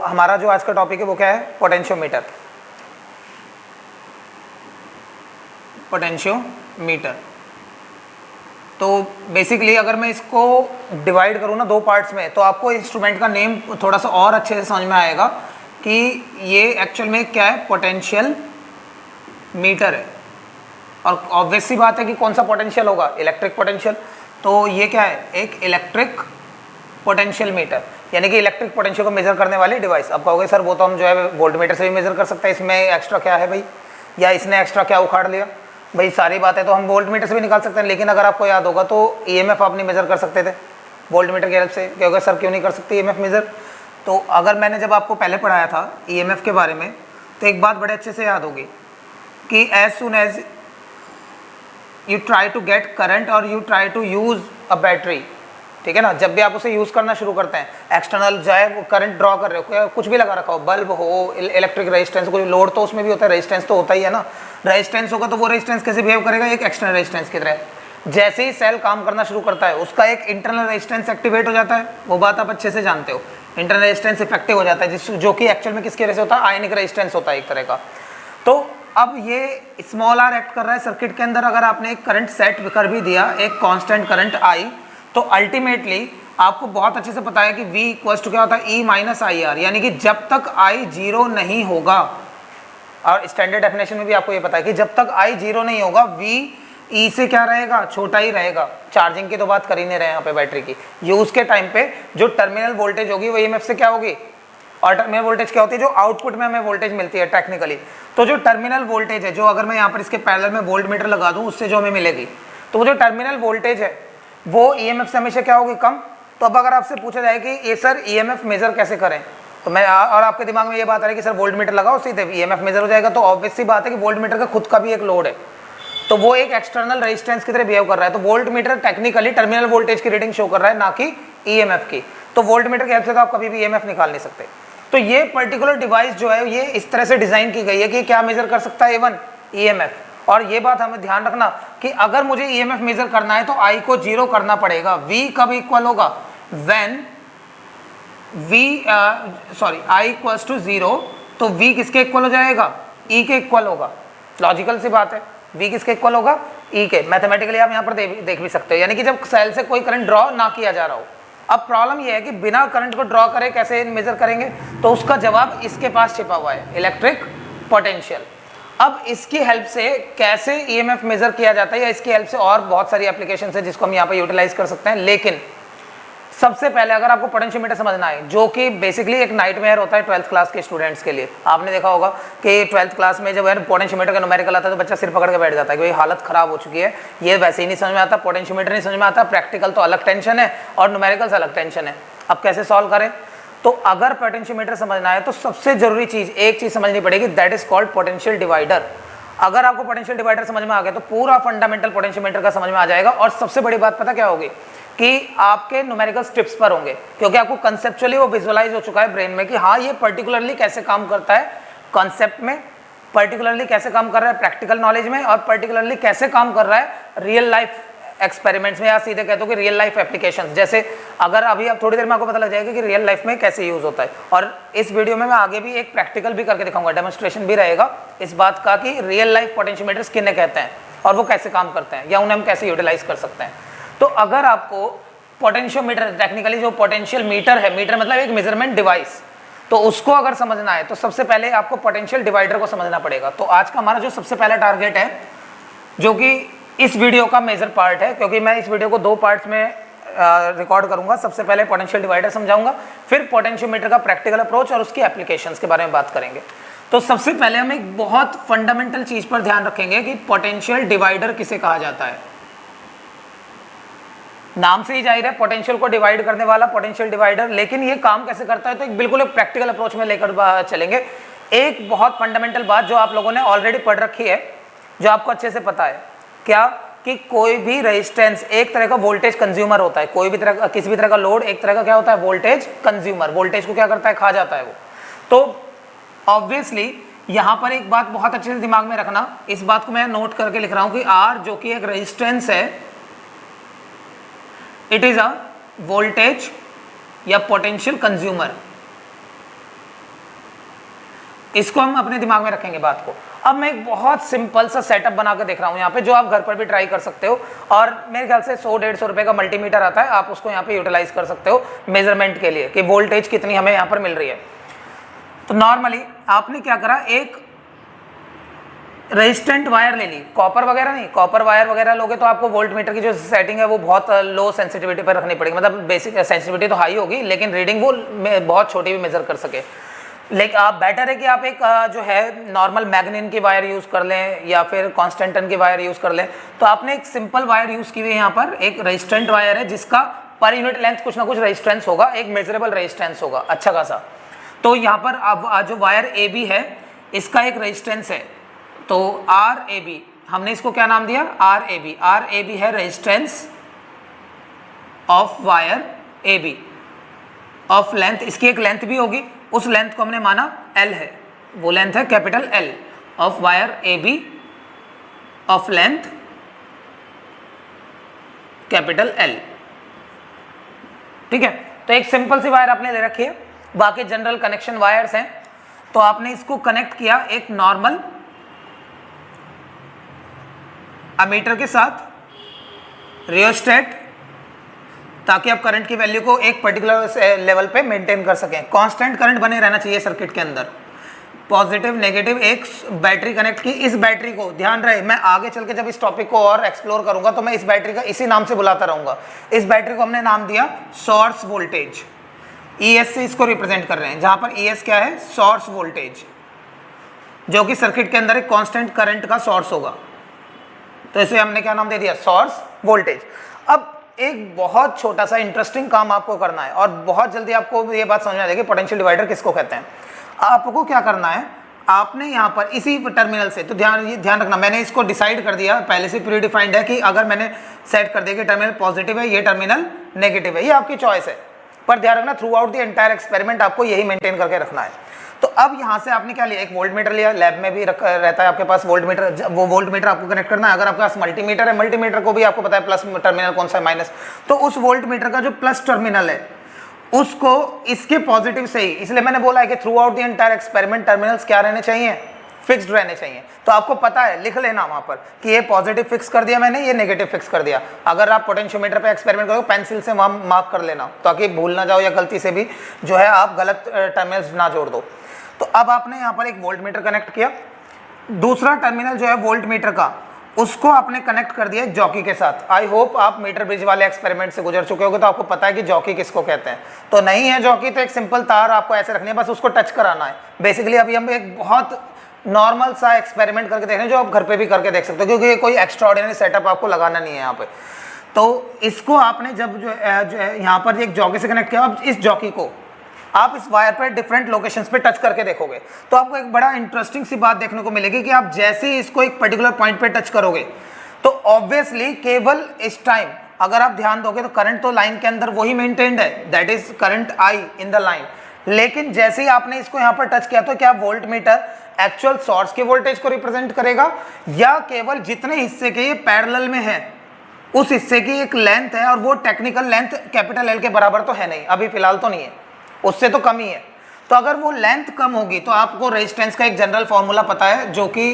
हमारा जो आज का टॉपिक है वो क्या है, पोटेंशियोमीटर। पोटेंशियोमीटर तो बेसिकली अगर मैं इसको डिवाइड करूँ ना दो पार्ट्स में, तो आपको इंस्ट्रूमेंट का नेम थोड़ा सा और अच्छे से समझ में आएगा कि ये एक्चुअल में क्या है, पोटेंशियल मीटर है। और ऑब्वियस सी बात है कि कौन सा पोटेंशियल होगा, इलेक्ट्रिक पोटेंशियल। तो ये क्या है, एक इलेक्ट्रिक पोटेंशियल मीटर, यानी कि इलेक्ट्रिक पोटेंशियल को मेजर करने वाली डिवाइस। अब कहोगे सर वो तो हम जो है वोल्टमीटर से भी मेजर कर सकते हैं, इसमें एक्स्ट्रा क्या है भाई, या इसने एक्स्ट्रा क्या उखाड़ लिया भाई। सारी बातें तो हम वोल्टमीटर से भी निकाल सकते हैं, लेकिन अगर आपको याद होगा तो ईएमएफ आप नहीं मेजर कर सकते थे वोल्टमीटर की हेल्प से। क्योंकि सर क्यों नहीं कर सकते ईएमएफ मेजर, तो अगर मैंने जब आपको पहले पढ़ाया था ईएमएफ के बारे में, तो एक बात बड़े अच्छे से याद होगी कि as soon as you try to get current और you try to use a battery, ठीक है ना, जब भी आप उसे यूज़ करना शुरू करते हैं, एक्सटर्नल जो है वो करंट ड्रॉ कर रहे हो, कुछ भी लगा रखा हो, बल्ब हो, इलेक्ट्रिक रेजिस्टेंस, कोई लोड तो उसमें भी होता है, रेजिस्टेंस तो होता ही है ना। रेजिस्टेंस होगा तो वो रेजिस्टेंस कैसे बिहेव करेगा, एक एक्सटर्नल रेजिस्टेंस की तरह। जैसे ही सेल काम करना शुरू करता है, उसका एक इंटरनल रेजिस्टेंस एक्टिवेट हो जाता है, वो बात आप अच्छे से जानते हो। इंटरनल रेजिस्टेंस इफेक्टिव हो जाता है, जो कि एक्चुअल में किसकी वजह से होता है, आयनिक रेजिस्टेंस होता है एक तरह का। तो अब ये स्मॉल आर एक्ट कर रहा है सर्किट के अंदर। अगर आपने एक करंट सेट कर भी दिया, एक कांस्टेंट करंट आई, तो अल्टीमेटली आपको बहुत अच्छे से पता है कि V इक्वल्स टू क्या होता है, E माइनस आई आर, यानी कि जब तक I 0 नहीं होगा, और स्टैंडर्ड डेफिनेशन में भी आपको ये पता है कि जब तक I 0 नहीं होगा V E से क्या रहेगा, छोटा ही रहेगा। चार्जिंग की तो बात कर ही नहीं रहे यहाँ पे बैटरी की। यूज के टाइम पे जो टर्मिनल वोल्टेज होगी वो EMF से क्या होगी, और टर्मिनल वोल्टेज क्या होती है, जो आउटपुट में हमें वोल्टेज मिलती है टेक्निकली। तो जो टर्मिनल वोल्टेज है, जो अगर मैं यहाँ पर इसके पैरेलल में वोल्ट मीटर लगा दूँ, उससे जो हमें मिलेगी, तो वो जो टर्मिनल वोल्टेज है वो ईएमएफ से हमेशा क्या होगी, कम। तो अब अगर आपसे पूछा जाए कि ये सर ईएमएफ मेजर कैसे करें, तो मैं और आपके दिमाग में ये बात आ रही है कि सर वोल्ट मीटर लगाओ सीधे ईएमएफ मेजर हो जाएगा। तो ऑब्वियस सी बात है कि वोल्ट मीटर का खुद का भी एक लोड है, तो वो एक एक्सटर्नल रेजिस्टेंस की तरह बिहेव कर रहा है। तो volt meter technically terminal voltage की रीडिंग शो कर रहा है, ना कि ईएमएफ की। तो वोल्ट मीटर की हेल्प से तो आप कभी भी ईएमएफ निकाल नहीं सकते। तो ये पर्टिकुलर डिवाइस जो है ये इस तरह से डिजाइन की गई है कि क्या मेजर कर सकता है, इवन ईएमएफ। और ये बात हमें ध्यान रखना कि अगर मुझे ईएमएफ मेजर करना है तो I को 0 करना पड़ेगा। V कब इक्वल होगा, व्हेन I इक्वल्स टू 0, तो V किसके इक्वल हो जाएगा, E के इक्वल होगा। लॉजिकल सी बात है, V किसके इक्वल होगा, E के। मैथमेटिकली आप यहाँ पर देख भी सकते हो, यानी कि जब सेल से कोई करंट ड्रॉ ना किया जा रहा हो। अब प्रॉब्लम यह है कि बिना करंट को ड्रॉ करे कैसे मेजर करेंगे, तो उसका जवाब इसके पास छिपा हुआ है, इलेक्ट्रिक पोटेंशियल। अब इसकी हेल्प से कैसे ईएमएफ मेजर किया जाता है, या इसकी हेल्प से और बहुत सारी एप्लीकेशन है जिसको हम यहाँ पे यूटिलाइज कर सकते हैं। लेकिन सबसे पहले अगर आपको पोटेंशियोमीटर समझना है, जो कि बेसिकली एक नाइटमेयर होता है 12th क्लास के स्टूडेंट्स के लिए। आपने देखा होगा कि 12th क्लास में जब है पोटेंशियोमीटर का न्यूमेरिकल आता है तो बच्चा सिर पकड़ के बैठ जाता है कि भाई हालत खराब हो चुकी है, ये वैसे ही नहीं समझ में आता, पोटेंशियोमीटर नहीं समझ में आता, प्रैक्टिकल तो अलग टेंशन है और न्यूमेरिकल अलग टेंशन है, अब कैसे सॉल्व करें। तो अगर पोटेंशियोमीटर समझना है तो सबसे जरूरी चीज, एक चीज समझनी पड़ेगी, that is called potential divider. अगर आपको पोटेंशियल डिवाइडर समझ में आ गया तो पूरा फंडामेंटल पोटेंशियोमीटर का समझ में आ जाएगा। और सबसे बड़ी बात पता क्या होगी, कि आपके न्यूमेरिकल स्टेप्स पर होंगे, क्योंकि आपको कंसेप्चुअली वो विजुअलाइज हो चुका है ब्रेन में कि हाँ ये पर्टिकुलरली कैसे काम करता है कॉन्सेप्ट में, पर्टिकुलरली कैसे काम कर रहा है प्रैक्टिकल नॉलेज में, और पर्टिकुलरली कैसे काम कर रहा है रियल लाइफ एक्सपेरिमेंट्स में, या सीधे कहते हो कि रियल लाइफ एप्लीकेशंस। जैसे अगर अभी आप थोड़ी देर में आपको पता लग जाएगा कि रियल लाइफ में कैसे यूज होता है। और इस वीडियो में मैं आगे भी एक प्रैक्टिकल भी करके दिखाऊंगा, डेमोन्स्ट्रेशन भी रहेगा इस बात का कि रियल लाइफ पोटेंशियोमीटर्स किन्हें कहते हैं और वो कैसे काम करते हैं, या उन्हें हम कैसे यूटिलाइज कर सकते हैं। तो अगर आपको पोटेंशियोमीटर, टेक्निकली जो पोटेंशियल मीटर है, मीटर मतलब एक मेजरमेंट डिवाइस, तो उसको अगर समझना है तो सबसे पहले आपको पोटेंशियल डिवाइडर को समझना पड़ेगा। तो आज का हमारा जो सबसे पहला टारगेट है, जो कि इस वीडियो का मेजर पार्ट है, क्योंकि मैं इस वीडियो को दो पार्ट्स में रिकॉर्ड करूंगा। सबसे पहले पोटेंशियल डिवाइडर समझाऊंगा, फिर पोटेंशियोमीटर का प्रैक्टिकल अप्रोच और उसकी एप्लीकेशंस के बारे में बात करेंगे। तो सबसे पहले हम एक बहुत फंडामेंटल चीज पर ध्यान रखेंगे कि पोटेंशियल डिवाइडर किसे कहा जाता है। नाम से ही जाहिर है पोटेंशियल को डिवाइड करने वाला पोटेंशियल डिवाइडर, लेकिन ये काम कैसे करता है तो एक बिल्कुल एक प्रैक्टिकल अप्रोच में लेकर चलेंगे। एक बहुत फंडामेंटल बात जो आप लोगों ने ऑलरेडी पढ़ रखी है, जो आपको अच्छे से पता है, क्या कि कोई भी रेजिस्टेंस एक तरह का वोल्टेज कंज्यूमर होता है। कोई भी तरह का, किसी भी तरह का लोड एक तरह का क्या होता है, वोल्टेज कंज्यूमर। वोल्टेज को क्या करता है, खा जाता है वो। तो ऑब्वियसली यहाँ पर एक बात बहुत अच्छे से दिमाग में रखना, इस बात को मैं नोट करके लिख रहा हूँ कि आर जो कि एक रेजिस्टेंस है, इट इज अ वोल्टेज या पोटेंशियल कंज्यूमर। इसको हम अपने दिमाग में रखेंगे बात को। अब मैं एक बहुत सिंपल सा सेटअप बना कर देख रहा हूँ यहाँ पे, जो आप घर पर भी ट्राई कर सकते हो, और मेरे ख्याल से 100-150 रुपए का मल्टीमीटर आता है, आप उसको यहाँ पे यूटिलाइज कर सकते हो मेजरमेंट के लिए कि वोल्टेज कितनी हमें यहाँ पर मिल रही है। तो नॉर्मली आपने क्या करा, एक रेजिस्टेंट वायर ले ली, कॉपर वगैरह नहीं, कॉपर वायर वगैरह लोगे तो आपको वोल्ट मीटर की जो सेटिंग है वो बहुत लो सेंसिटिविटी पर रखनी पड़ेगी, मतलब बेसिक सेंसिटिविटी तो हाई होगी लेकिन रीडिंग वो बहुत छोटी भी मेजर कर सके। लेकिन आप बेटर है कि आप एक जो है नॉर्मल मैग्नीन की वायर यूज़ कर लें या फिर कॉन्स्टेंटन की वायर यूज़ कर लें। तो आपने एक सिंपल वायर यूज़ की हुई है यहाँ पर, एक रेजिस्टेंट वायर है जिसका पर यूनिट लेंथ कुछ ना कुछ रेजिस्टेंस होगा, एक मेजरेबल रेजिस्टेंस होगा अच्छा खासा। तो यहाँ पर अब जो वायर ए बी है इसका एक रेजिस्टेंस है, तो आर ए बी, हमने इसको क्या नाम दिया, R A B. R A B है resistance of wire A B of length, इसकी एक लेंथ भी होगी, उस लेंथ को हमने माना L है, वो लेंथ है capital L of wire A B of length capital L। ठीक है, तो एक सिंपल सी वायर आपने ले रखी है, बाकी जनरल कनेक्शन वायर्स हैं। तो आपने इसको कनेक्ट किया एक नॉर्मल अमीटर के साथ, रियोस्टेट, ताकि आप करंट की वैल्यू को एक पर्टिकुलर लेवल पे मेंटेन कर सकें। कांस्टेंट करंट बने रहना चाहिए सर्किट के अंदर। पॉजिटिव नेगेटिव एक बैटरी कनेक्ट की, इस बैटरी को ध्यान रहे, मैं आगे चल के जब इस टॉपिक को और एक्सप्लोर करूंगा तो मैं इस बैटरी का इसी नाम से बुलाता रहूंगा। इस बैटरी को हमने नाम दिया सोर्स वोल्टेज, ES से इसको रिप्रेजेंट कर रहे हैं, जहां पर ES क्या है, सोर्स वोल्टेज, जो कि सर्किट के अंदर एक कांस्टेंट करंट का सोर्स होगा। तो इसे हमने क्या नाम दे दिया, सोर्स वोल्टेज। अब एक बहुत छोटा सा इंटरेस्टिंग काम आपको करना है और बहुत जल्दी आपको ये बात समझ में आ जाएगी पोटेंशियल डिवाइडर किसको कहते हैं। आपको क्या करना है, आपने यहाँ पर इसी टर्मिनल से, तो ध्यान रखना, मैंने इसको डिसाइड कर दिया पहले से, प्री डिफाइंड है कि अगर मैंने सेट कर दिया कि टर्मिनल पॉजिटिव है, ये टर्मिनल नेगेटिव है, ये आपकी चॉइस है, पर ध्यान रखना through out the entire experiment आपको यही मेंटेन करके रखना है। तो अब यहाँ से आपने क्या लिया, एक वोल्ट मीटर लिया, लैब में भी रहता है आपके पास वोल्ट मीटर, वो वोल्ट मीटर आपको कनेक्ट करना है। अगर आपके पास मल्टीमीटर है, मल्टीमीटर को भी आपको पता है प्लस टर्मिनल कौन सा है माइनस, तो उस वोल्ट मीटर का जो प्लस टर्मिनल है उसको इसके पॉजिटिव से ही, इसलिए मैंने बोला है कि through out the entire experiment terminals क्या रहने चाहिए, फिक्स्ड रहने चाहिए। तो आपको पता है, लिख लेना वहां पर कि ये पॉजिटिव फिक्स कर दिया मैंने, ये नेगेटिव फिक्स कर दिया। अगर आप पोटेंशियोमीटर पे एक्सपेरिमेंट करोगे पेंसिल से वहां मार्क कर लेना, ताकि भूल ना जाओ या गलती से भी जो है आप गलत टर्मिनल्स ना जोड़ दो। तो अब आपने यहाँ पर एक वोल्ट मीटर कनेक्ट किया, दूसरा टर्मिनल जो है वोल्ट मीटर का, उसको आपने कनेक्ट कर दिया जॉकी के साथ। आई होप आप मीटर ब्रिज वाले एक्सपेरिमेंट से गुजर चुके होगे, तो आपको पता है कि जॉकी किसको कहते हैं। तो नहीं है जॉकी, तो एक सिंपल तार आपको ऐसे रखनी है, बस उसको टच कराना है। बेसिकली अभी हम एक बहुत नॉर्मल सा एक्सपेरिमेंट करके देख रहे हैं, जो आप घर पे भी करके देख सकते हो, क्योंकि कोई एक्स्ट्राऑर्डिनरी सेटअप आपको लगाना नहीं है यहाँ पे। तो इसको आपने जब जो है यहाँ पर एक जॉकी से कनेक्ट किया, अब इस जॉकी को आप इस वायर पर डिफरेंट लोकेशंस पे टच करके देखोगे तो आपको एक बड़ा इंटरेस्टिंग सी बात देखने को मिलेगी कि आप जैसे ही इसको एक पर्टिकुलर पॉइंट पे टच करोगे तो ऑब्वियसली केवल इस टाइम अगर आप ध्यान दोगे तो करंट तो लाइन के अंदर वही मेंटेन्ड है, that is current I in the line. लेकिन जैसे ही आपने इसको यहाँ पर टच किया तो क्या वोल्ट मीटर एक्चुअल सोर्स के वोल्टेज को रिप्रेजेंट करेगा, या केवल जितने हिस्से के ये पैरेलल में है उस हिस्से की एक लेंथ है, और वो टेक्निकल लेंथ कैपिटल एल के बराबर तो है नहीं, अभी फिलहाल तो नहीं है, उससे तो कम ही है। तो अगर वो लेंथ कम होगी तो आपको रेजिस्टेंस का एक जनरल फॉर्मूला पता है, जो कि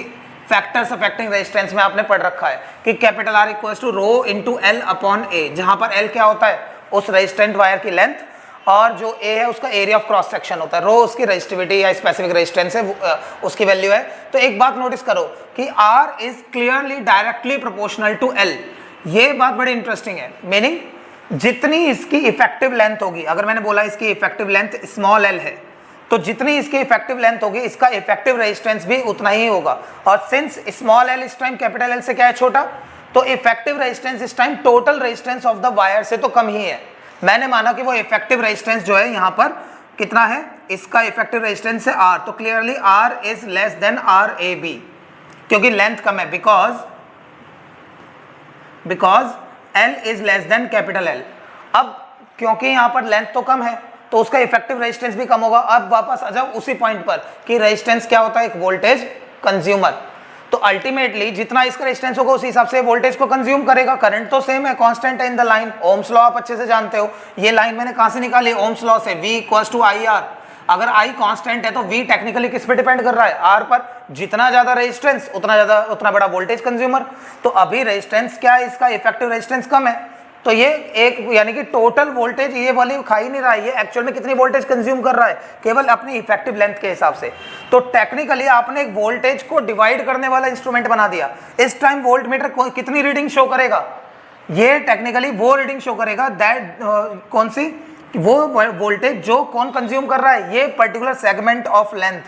फैक्टर्स अफेक्टिंग रेजिस्टेंस में आपने पढ़ रखा है कि capital R equals to rho into L upon A, जहां पर एल क्या होता है उस रेजिस्टेंट वायर की लेंथ, और जो ए है उसका एरिया ऑफ क्रॉस सेक्शन होता है, रो उसकी रेजिस्टिविटी या स्पेसिफिक रेजिस्टेंस है, उसकी वैल्यू है। तो एक बात नोटिस करो कि R is clearly directly proportional to L। ये बात बड़ी इंटरेस्टिंग है, मीनिंग जितनी इसकी इफेक्टिव लेंथ होगी, अगर मैंने बोला इसकी इफेक्टिव लेंथ स्मॉल l है, तो जितनी इसकी इफेक्टिव लेंथ होगी इसका इफेक्टिव रेजिस्टेंस भी उतना ही होगा। और सिंस स्मॉल l इस टाइम कैपिटल L से क्या है, छोटा, तो इफेक्टिव रेजिस्टेंस इस time total resistance of the wire से तो कम ही है। मैंने माना कि वो इफेक्टिव रेजिस्टेंस जो है यहाँ पर कितना है, इसका इफेक्टिव रेजिस्टेंस है R, तो clearly R is less than RAB, क्योंकि लेंथ कम है, because L is less than capital L। अब क्योंकि यहाँ पर लेंथ तो कम है तो उसका इफेक्टिव रेजिस्टेंस भी कम होगा। अब वापस आ जाओ उसी पॉइंट पर कि रेजिस्टेंस क्या होता है, एक वोल्टेज कंज्यूमर। तो अल्टीमेटली जितना इसका रेजिस्टेंस होगा उसी हिसाब से वोल्टेज को कंज्यूम करेगा। करंट तो सेम है, कांस्टेंट है in the line. Ohm's law आप अच्छे से जानते हो, ये लाइन मैंने कहां से निकाली, ओम्स लॉ से, V इक्वल्स टू IR। अगर I कांस्टेंट है तो V टेक्निकली किस पे डिपेंड कर रहा है, R पर। जितना ज्यादा रेजिस्टेंस उतना बड़ा वोल्टेज कंज्यूमर। तो अभी रेजिस्टेंस क्या है, इसका इफेक्टिव रेजिस्टेंस कम है, तो ये एक यानी कि टोटल वोल्टेज ये वाली खा ही नहीं रहा है, ये एक्चुअल में कितनी वोल्टेज कंज्यूम कर रहा है, केवल अपनी इफेक्टिव लेंथ के हिसाब से। तो टेक्निकली आपने एक वोल्टेज को डिवाइड करने वाला इंस्ट्रूमेंट बना दिया। इस टाइम वोल्ट मीटर कितनी रीडिंग शो करेगा, ये टेक्निकली वो रीडिंग शो करेगा दैट कौन सी, वो वोल्टेज जो कौन कंज्यूम कर रहा है, ये पर्टिकुलर सेगमेंट ऑफ लेंथ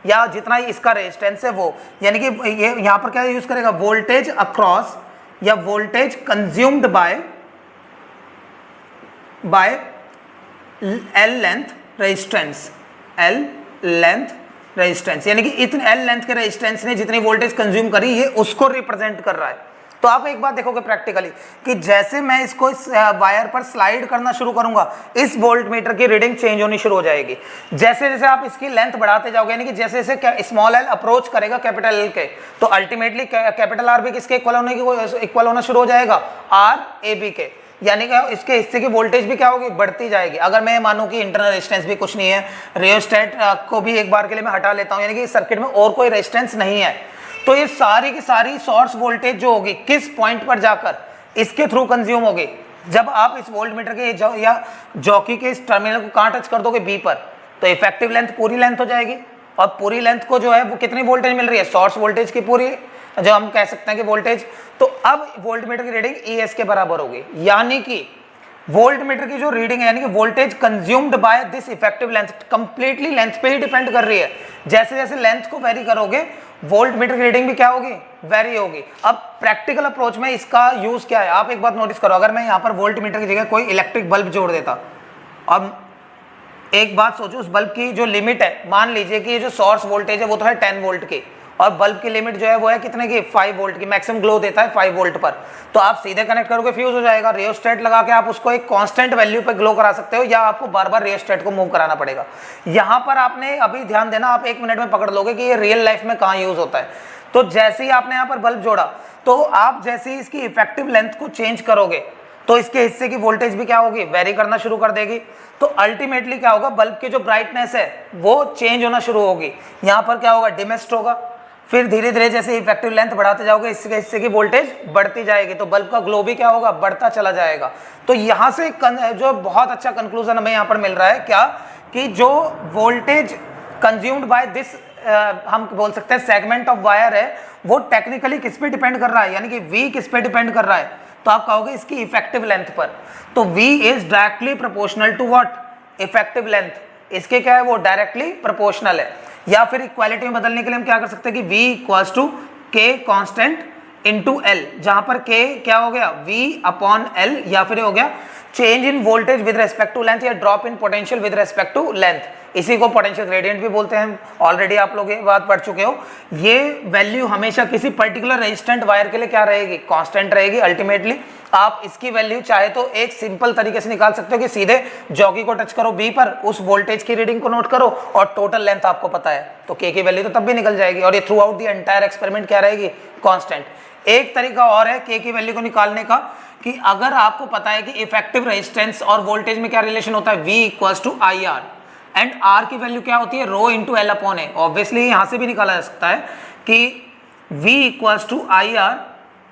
या जितना ही इसका रेजिस्टेंस है वो, यानी कि ये यहां पर क्या यूज करेगा, वोल्टेज अक्रॉस या voltage consumed by L length resistance, L length resistance, यानी कि इतने L लेंथ के रेजिस्टेंस ने जितनी वोल्टेज कंज्यूम करी ये उसको रिप्रेजेंट कर रहा है। तो आप एक बात देखोगे प्रैक्टिकली कि जैसे मैं इसको इस वायर पर स्लाइड करना शुरू करूंगा, इस वोल्ट मीटर की रीडिंग चेंज होनी शुरू हो जाएगी। जैसे जैसे आप इसकी लेंथ बढ़ाते जाओगे, यानी कि जैसे जैसे स्मॉल एल अप्रोच करेगा कैपिटल एल के, तो अल्टीमेटली कैपिटल आर भी किसके इक्वल होना शुरू हो जाएगा, आर ए बी के, यानी कि इसके हिस्से की वोल्टेज भी क्या होगी, बढ़ती जाएगी। अगर मैं मानूं कि इंटरनल रेजिस्टेंस भी कुछ नहीं है, रियोस्टेट को भी एक बार के लिए मैं हटा लेता हूं, यानी कि इस सर्किट में और कोई रेजिस्टेंस नहीं है, तो ये सारी की सारी सोर्स वोल्टेज जो होगी किस पॉइंट पर जाकर इसके थ्रू कंज्यूम होगी, जब आप इस वोल्ट मीटर के या जॉकी के इस टर्मिनल को कहां टच कर दोगे, बी पर, तो इफेक्टिव लेंथ पूरी लेंथ हो जाएगी। और पूरी लेंथ को जो है वो कितनी वोल्टेज मिल रही है, सोर्स वोल्टेज की पूरी, जो हम कह सकते हैं कि वोल्टेज। तो अब वोल्ट मीटर की रीडिंग ES के बराबर होगी, यानी कि वोल्ट मीटर की जो रीडिंग है, यानी कि voltage consumed by this effective length, completely length पे ही डिपेंड कर रही है। जैसे जैसे लेंथ को वेरी करोगे वोल्ट मीटर की रीडिंग भी क्या होगी, वेरी होगी। अब प्रैक्टिकल अप्रोच में इसका यूज क्या है, आप एक बात नोटिस करो, अगर मैं यहाँ पर वोल्ट मीटर की जगह कोई इलेक्ट्रिक बल्ब जोड़ देता, अब एक बात सोचो, उस बल्ब की जो लिमिट है, मान लीजिए कि ये जो सोर्स वोल्टेज है वो तो है 10 वोल्ट की, और बल्ब की लिमिट जो है वो है कितने की, 5 वोल्ट की, मैक्सिमम ग्लो देता है 5 वोल्ट पर। तो आप सीधे कनेक्ट करोगे फ्यूज हो जाएगा, रियोस्टेट लगा के आप उसको एक कांस्टेंट वैल्यू पे ग्लो करा सकते हो, या आपको बार बार रियोस्टेट को मूव कराना पड़ेगा। यहाँ पर आपने अभी ध्यान देना, आप 1 मिनट में पकड़ लोगे कि ये रियल लाइफ में कहाँ यूज होता है। तो जैसे ही आपने यहाँ पर बल्ब जोड़ा, तो आप जैसे ही इसकी इफेक्टिव लेंथ को चेंज करोगे, तो इसके हिस्से की वोल्टेज भी क्या होगी, वेरी करना शुरू कर देगी। तो अल्टीमेटली क्या होगा, बल्ब की जो ब्राइटनेस है वो चेंज होना शुरू होगी। यहाँ पर क्या होगा, डिमेस्ट होगा, फिर धीरे धीरे जैसे इफेक्टिव लेंथ बढ़ाते जाओगे, इसके हिस्से की वोल्टेज बढ़ती जाएगी, तो बल्ब का ग्लो भी क्या होगा, बढ़ता चला जाएगा। तो यहाँ से जो बहुत अच्छा कंक्लूजन हमें यहाँ पर मिल रहा है क्या, कि जो वोल्टेज कंज्यूम्ड बाय दिस हम बोल सकते हैं सेगमेंट ऑफ वायर है, वो टेक्निकली किस पे डिपेंड कर रहा है, यानी कि V किस पे डिपेंड कर रहा है, तो आप कहोगे इसकी इफेक्टिव लेंथ पर। तो V is directly proportional to what, effective length, इसके क्या है वो डायरेक्टली प्रोपोर्शनल है। या फिर इक्वालिटी में बदलने के लिए हम क्या कर सकते हैं कि V equals to K constant into L, जहां पर K क्या हो गया, V अपॉन L, या फिर हो गया change in voltage with respect to length, या drop in potential with respect to length, इसी को पोटेंशियल ग्रेडियंट भी बोलते हैं। ऑलरेडी आप लोग ये बात पढ़ चुके हो। ये वैल्यू हमेशा किसी पर्टिकुलर रेजिस्टेंट वायर के लिए क्या रहेगी, कांस्टेंट रहेगी। अल्टीमेटली आप इसकी वैल्यू चाहे तो एक सिंपल तरीके से निकाल सकते हो कि सीधे जॉकी को टच करो B पर, उस वोल्टेज की रीडिंग को नोट करो और टोटल लेंथ आपको पता है, तो K की वैल्यू तो तब भी निकल जाएगी, और ये through out the entire experiment क्या रहेगी, कांस्टेंट। एक तरीका और है K की वैल्यू को निकालने का, कि अगर आपको पता है कि इफेक्टिव रेजिस्टेंस और वोल्टेज में क्या रिलेशन होता है, V equals to IR, and R की वैल्यू क्या होती है, rho into L upon A. Obviously यहां से भी निकाला जा सकता है कि V इक्वल्स टू IR,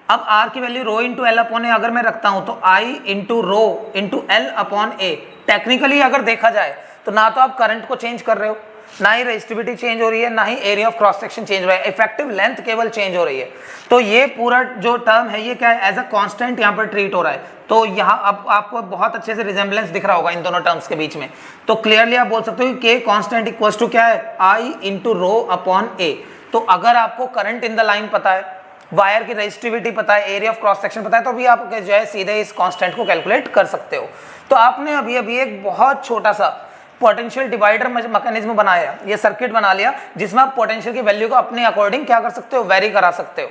अब R की value rho into L upon A अगर मैं रखता हूं, तो I into rho into L upon A. Technically अगर देखा जाए तो ना तो आप करंट को चेंज कर रहे हो, ना ही रेजिस्टिविटी चेंज हो रही है, ना ही area of cross section change हो रहा है, इफेक्टिव लेंथ केवल चेंज हो रही है। तो ये पूरा जो टर्म है ये क्या है, एज अ कांस्टेंट यहाँ पर ट्रीट हो रहा है। तो यहाँ अब आपको बहुत अच्छे से रिजेम्बलेंस दिख रहा होगा इन दोनों टर्म्स के बीच में। तो क्लियरली आप बोल सकते हो कि K कांस्टेंट इक्वल्स टू क्या है, I into rho upon A। तो अगर आपको करंट इन द लाइन पता है, वायर की रेजिस्टिविटी पता है, एरिया ऑफ क्रॉस सेक्शन पता है, तो भी आप जो है सीधे इस कांस्टेंट को कैलकुलेट कर सकते हो। तो आपने अभी अभी एक बहुत छोटा सा पोटेंशियल डिवाइडर मैकेनिज्म बनाया, ये सर्किट बना लिया, जिसमें आप पोटेंशियल की वैल्यू को अपने अकॉर्डिंग क्या कर सकते हो, वेरी करा सकते हो।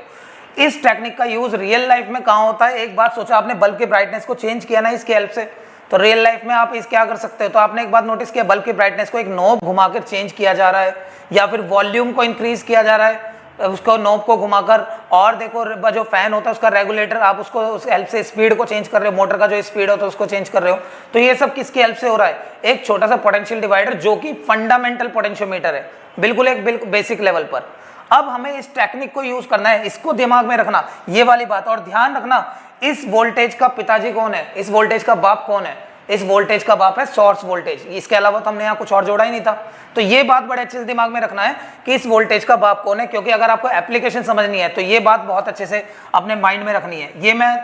इस टेक्निक का यूज रियल लाइफ में कहाँ होता है, एक बात सोचा आपने, बल्ब की ब्राइटनेस को चेंज किया ना इसकी हेल्प से, तो रियल लाइफ में आप इस क्या कर सकते हो, तो आपने एक बात नोटिस किया, बल्ब की ब्राइटनेस को एक नॉब घुमाकर चेंज किया जा रहा है, या फिर वॉल्यूम को इंक्रीज किया जा रहा है, उसको नॉब को घुमाकर, और देखो जो फैन होता है उसका रेगुलेटर, आप उसको उस हेल्प से स्पीड को चेंज कर रहे हो, मोटर का जो स्पीड होता है उसको चेंज कर रहे हो। तो ये सब किसकी हेल्प से हो रहा है? एक छोटा सा पोटेंशियल डिवाइडर जो कि फंडामेंटल पोटेंशियोमीटर है, बिल्कुल बेसिक लेवल पर। अब हमें इस टेक्निक को यूज करना है, इसको दिमाग में रखना ये वाली बात, और ध्यान रखना इस वोल्टेज का पिताजी कौन है, इस वोल्टेज का बाप कौन है? इस वोल्टेज का बाप है सोर्स वोल्टेज। इसके अलावा तो हमने यहाँ कुछ और जोड़ा ही नहीं था। तो ये बात बड़े अच्छे से दिमाग में रखना है कि इस वोल्टेज का बाप कौन है, क्योंकि अगर आपको एप्लीकेशन समझनी है तो ये बात बहुत अच्छे से अपने माइंड में रखनी है। ये मैं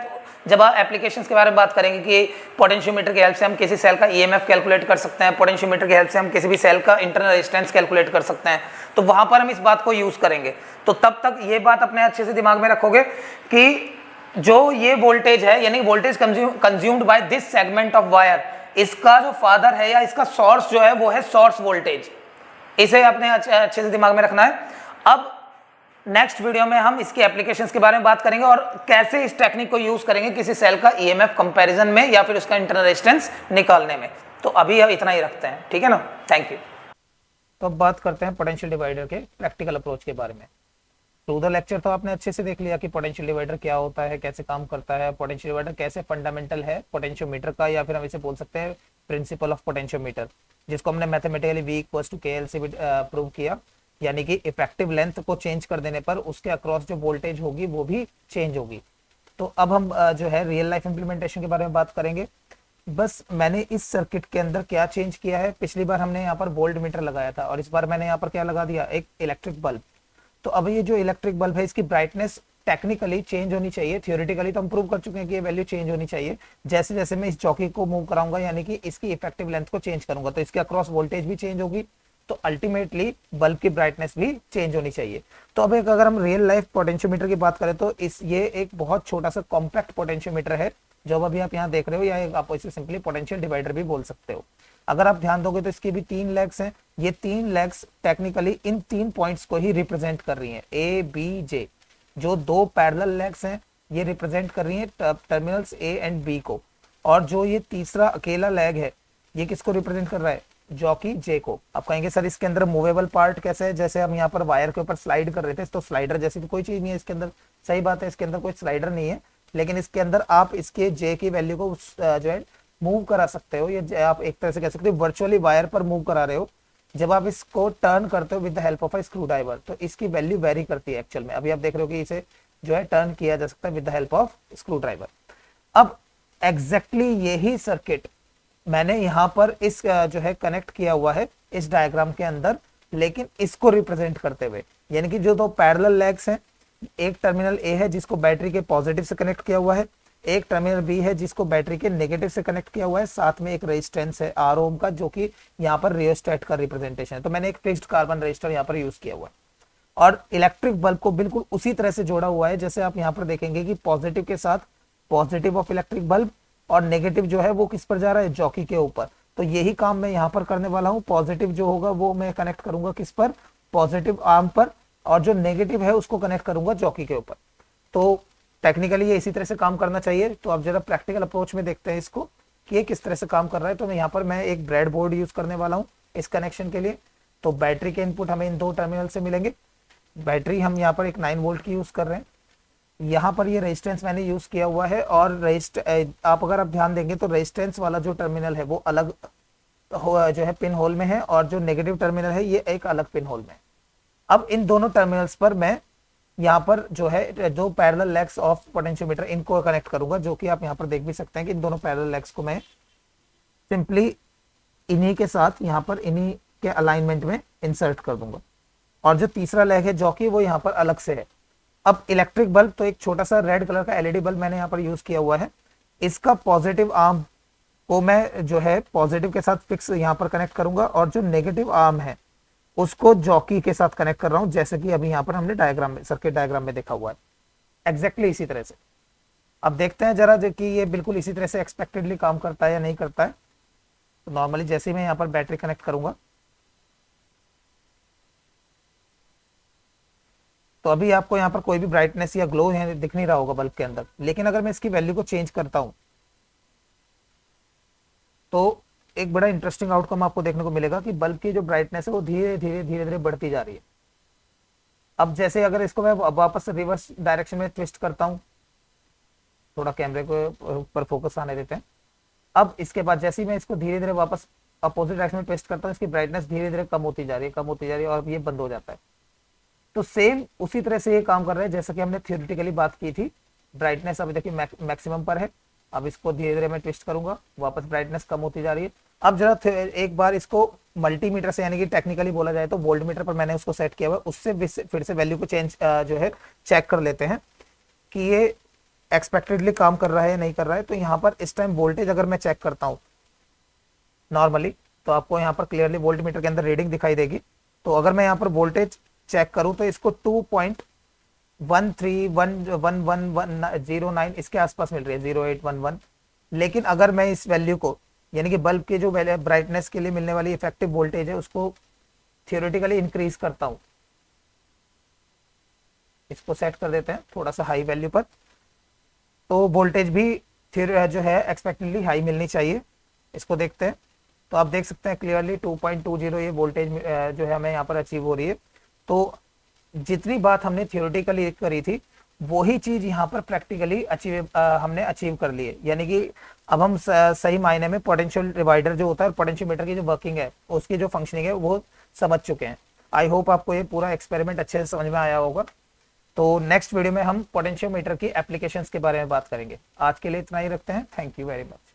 जब आप एप्लीकेशंस के बारे में बात करेंगे कि पोटेंशियोमीटर की हेल्प से हम किसी सेल का ईएमएफ कैलकुलेट कर सकते हैं, पोटेंशियोमीटर की हेल्प से हम किसी भी सेल का इंटरनल रेजिस्टेंस कैलकुलेट कर सकते हैं, तो वहां पर हम इस बात को यूज करेंगे। तो तब तक ये बात अपने अच्छे से दिमाग में रखोगे कि जो ये वोल्टेज है, यानी voltage consumed by this segment of wire, इसका जो फादर है या इसका सोर्स जो है वो है सोर्स वोल्टेज। इसे अपने अच्छे से दिमाग में रखना है। अब नेक्स्ट वीडियो में हम इसकी एप्लीकेशंस के बारे में बात करेंगे और कैसे इस टेक्निक को यूज करेंगे किसी सेल का ईएमएफ कंपैरिजन में या फिर उसका इंटरनल रेजिस्टेंस निकालने में। तो अभी हम इतना ही रखते हैं, ठीक है ना। Thank you. तो अब बात करते हैं पोटेंशियल डिवाइडर के प्रैक्टिकल अप्रोच के बारे में। टू द लेक्चर तो आपने अच्छे से देख लिया कि पोटेंशियल डिवाइडर क्या होता है, कैसे काम करता है, पोटेंशियल डिवाइडर कैसे फंडामेंटल है पोटेंशियोमीटर का, या फिर हम इसे बोल सकते हैं प्रिंसिपल ऑफ पोटेंशियोमीटर, जिसको हमने मैथमेटिकली V = KL से भी प्रूव किया। यानी कि इफेक्टिव लेंथ को चेंज कर देने पर उसके अक्रॉस जो वोल्टेज होगी वो भी चेंज होगी। तो अब हम जो है रियल लाइफ इंप्लीमेंटेशन के बारे में बात करेंगे। बस मैंने इस सर्किट के अंदर क्या चेंज किया है, पिछली बार हमने यहाँ पर वोल्ट मीटर लगाया था और इस बार मैंने यहाँ पर क्या लगा दिया, एक इलेक्ट्रिक बल्ब। तो अब ये जो इलेक्ट्रिक बल्ब है इसकी ब्राइटनेस टेक्निकली चेंज होनी चाहिए, थियोरेटिकली तो हम प्रूव कर चुके हैं कि ये वैल्यू चेंज होनी चाहिए। जैसे जैसे मैं इस चौकी को मूव कराऊंगा यानी कि इसकी इफेक्टिव लेंथ को चेंज करूंगा तो इसके अक्रॉस वोल्टेज भी चेंज होगी, तो अल्टीमेटली बल्ब की ब्राइटनेस भी चेंज होनी चाहिए। तो अब एक अगर हम रियल लाइफ पोटेंशियोमीटर की बात करें तो ये एक बहुत छोटा सा कॉम्पैक्ट पोटेंशियोमीटर है जो अभी आप यहाँ देख रहे हो, या आप इसे सिंपली पोटेंशियल डिवाइडर भी बोल सकते हो। अगर आप ध्यान दोगे तो इसकी भी 3 लेग्स हैं। ये 3 लेग्स टेक्निकली इन 3 पॉइंट्स को ही रिप्रेजेंट कर रही हैं, ए बी जे। जो 2 पैरेलल लेग्स हैं ये रिप्रेजेंट कर रही हैं टर्मिनल्स ए एंड बी को, और जो ये तीसरा अकेला लेग है ये किसको रिप्रेजेंट कर रहा है, जॉकी जे को। आप कहेंगे सर इसके अंदर मूवेबल पार्ट कैसे है, जैसे हम यहाँ पर वायर के ऊपर स्लाइड कर रहे थे, तो स्लाइडर जैसी तो कोई चीज नहीं है इसके अंदर। सही बात है, इसके अंदर कोई स्लाइडर नहीं है, लेकिन इसके अंदर आप इसके जे की वैल्यू को जो है मूव करा सकते हो। ये आप एक तरह से कह सकते हो वर्चुअली वायर पर मूव करा रहे हो। जब आप इसको टर्न करते हो with the help of a screw driver तो इसकी वैल्यू वेरी करती है एक्चुअल में। अभी आप देख रहे हो कि इसे जो है टर्न किया जा सकता है with the help of screw driver. अब एग्जैक्टली यही सर्किट मैंने यहाँ पर इस जो है कनेक्ट किया हुआ है इस डायग्राम के अंदर, लेकिन इसको रिप्रेजेंट करते हुए, यानी कि जो 2 पैरेलल लेग्स हैं, एक टर्मिनल ए है जिसको बैटरी के पॉजिटिव से कनेक्ट किया हुआ है, एक टर्मिनल बी है जिसको बैटरी के नेगेटिव से कनेक्ट किया हुआ है, साथ में एक रेजिस्टेंस है R ओम का जो कि यहाँ पर रियोस्टेट का रिप्रेजेंटेशन है। तो मैंने एक फिक्स्ड कार्बन रेजिस्टर यहाँ पर यूज किया हुआ है और इलेक्ट्रिक बल्ब को बिल्कुल उसी तरह से जोड़ा हुआ है जैसे आप यहाँ पर देखेंगे कि पॉजिटिव के साथ पॉजिटिव ऑफ इलेक्ट्रिक बल्ब और नेगेटिव जो है वो किस पर जा रहा है, जॉकी के ऊपर। तो यही काम मैं यहाँ पर करने वाला हूँ। पॉजिटिव जो होगा वो मैं कनेक्ट करूंगा किस पर, पॉजिटिव आर्म पर, और जो नेगेटिव है उसको कनेक्ट करूंगा जॉकी के ऊपर। तो टेक्निकली ये इसी तरह से काम करना चाहिए। तो अब जरा प्रैक्टिकल अप्रोच में देखते हैं इसको कि ये किस तरह से काम कर रहा है। तो यहाँ पर मैं एक ब्रेड बोर्ड यूज करने वाला हूँ इस कनेक्शन के लिए। तो बैटरी के इनपुट हमें इन 2 टर्मिनल से मिलेंगे। बैटरी हम यहाँ पर एक 9 वोल्ट की यूज कर रहे हैं। यहाँ पर ये रेजिस्टेंस मैंने यूज किया हुआ है, और आप अगर आप ध्यान देंगे तो रेजिस्टेंस वाला जो टर्मिनल है वो अलग जो है पिन होल में है, और जो नेगेटिव टर्मिनल है ये एक अलग पिन होल में है। अब इन दोनों टर्मिनल्स पर मैं यहाँ पर जो है जो पैरेलल लेग्स ऑफ पोटेंशियोमीटर इनको कनेक्ट करूंगा, जो कि आप यहाँ पर देख भी सकते हैं कि इन दोनों पैरेलल लेग्स को मैं सिंपली इन्हीं के साथ यहाँ पर इन्हीं के अलाइनमेंट में इंसर्ट कर दूंगा, और जो तीसरा लेग है जो कि वो यहाँ पर अलग से है। अब इलेक्ट्रिक बल्ब तो एक छोटा सा रेड कलर का एलईडी बल्ब मैंने यहाँ पर यूज किया हुआ है। इसका पॉजिटिव आर्म को मैं जो है पॉजिटिव के साथ फिक्स यहाँ पर कनेक्ट करूंगा, और जो नेगेटिव आर्म है उसको जॉकी के साथ कनेक्ट कर रहा हूं, जैसे कि अभी यहाँ पर हमने डायग्राम में, सर्किट डायग्राम में देखा हुआ है एग्जैक्टली इसी तरह से। अब देखते हैं जरा कि ये बिल्कुल इसी तरह से एक्सपेक्टेडली काम करता है या नहीं करता है। तो नॉर्मली जैसे ही मैं यहाँ पर बैटरी कनेक्ट करूंगा तो अभी आपको यहाँ पर कोई भी ब्राइटनेस या ग्लो दिख नहीं रहा होगा बल्ब के अंदर, लेकिन अगर मैं इसकी वैल्यू को चेंज करता हूं तो एक बड़ा इंटरेस्टिंग आउटकम आपको देखने को मिलेगा कि बल्ब की जो ब्राइटनेस है वो धीरे धीरे धीरे धीरे बढ़ती जा रही है। अब जैसे अगर इसको मैं वापस रिवर्स डायरेक्शन में ट्विस्ट करता हूँ, थोड़ा कैमरे को ऊपर फोकस आने देते हैं। अब इसके बाद जैसे ही मैं इसको धीरे धीरे वापस अपोजिट डायरेक्शन में ट्विस्ट करता हूँ, इसकी ब्राइटनेस धीरे धीरे कम होती जा रही है, कम होती जा रही है, और ये बंद हो जाता है। तो सेम उसी तरह से ये काम कर रहा है जैसा कि हमने थियोरेटिकली बात की थी। ब्राइटनेस अभी देखिए मैक्सिमम पर है। अब इसको धीरे धीरे मैं ट्विस्ट करूंगा, वापस ब्राइटनेस कम होती जा रही है। अब जरा एक बार इसको मल्टीमीटर से, यानी कि टेक्निकली बोला जाए तो वोल्ट मीटर पर मैंने उसको सेट किया हुआ है, उससे फिर से वैल्यू को चेंज जो है चेक कर लेते हैं कि ये एक्सपेक्टेडली काम कर रहा है या नहीं कर रहा है। तो यहाँ पर इस टाइम वोल्टेज अगर मैं चेक करता हूँ नॉर्मली, तो आपको यहाँ पर क्लियरली वोल्ट मीटर के अंदर रीडिंग दिखाई देगी। तो अगर मैं यहाँ पर वोल्टेज चेक करूँ तो इसको 2.131109 इसके आसपास मिल रही है, 0811। लेकिन अगर मैं इस वैल्यू को, यानी कि बल्ब के जो ब्राइटनेस के लिए मिलने वाली इफेक्टिव वोल्टेज है, उसको थियोरेटिकली इंक्रीज करता हूँ, इसको सेट कर देते हैं थोड़ा सा हाई वैल्यू पर, तो वोल्टेज भी जो है एक्सपेक्टेडली हाई मिलनी चाहिए। इसको देखते हैं तो आप देख सकते हैं क्लियरली 2.20 ये वोल्टेज जो है हमें यहाँ पर अचीव हो रही है। तो जितनी बात हमने थियोरेटिकली करी थी वही चीज यहाँ पर प्रैक्टिकली हमने अचीव कर ली है। यानी कि अब हम सही मायने में पोटेंशियल डिवाइडर जो होता है, पोटेंशियोमीटर की जो वर्किंग है, उसकी जो फंक्शनिंग है, वो समझ चुके हैं। आई होप आपको ये पूरा एक्सपेरिमेंट अच्छे से समझ में आया होगा। तो नेक्स्ट वीडियो में हम पोटेंशियोमीटर की एप्लीकेशंस के बारे में बात करेंगे। आज के लिए इतना ही रखते हैं। Thank you very much.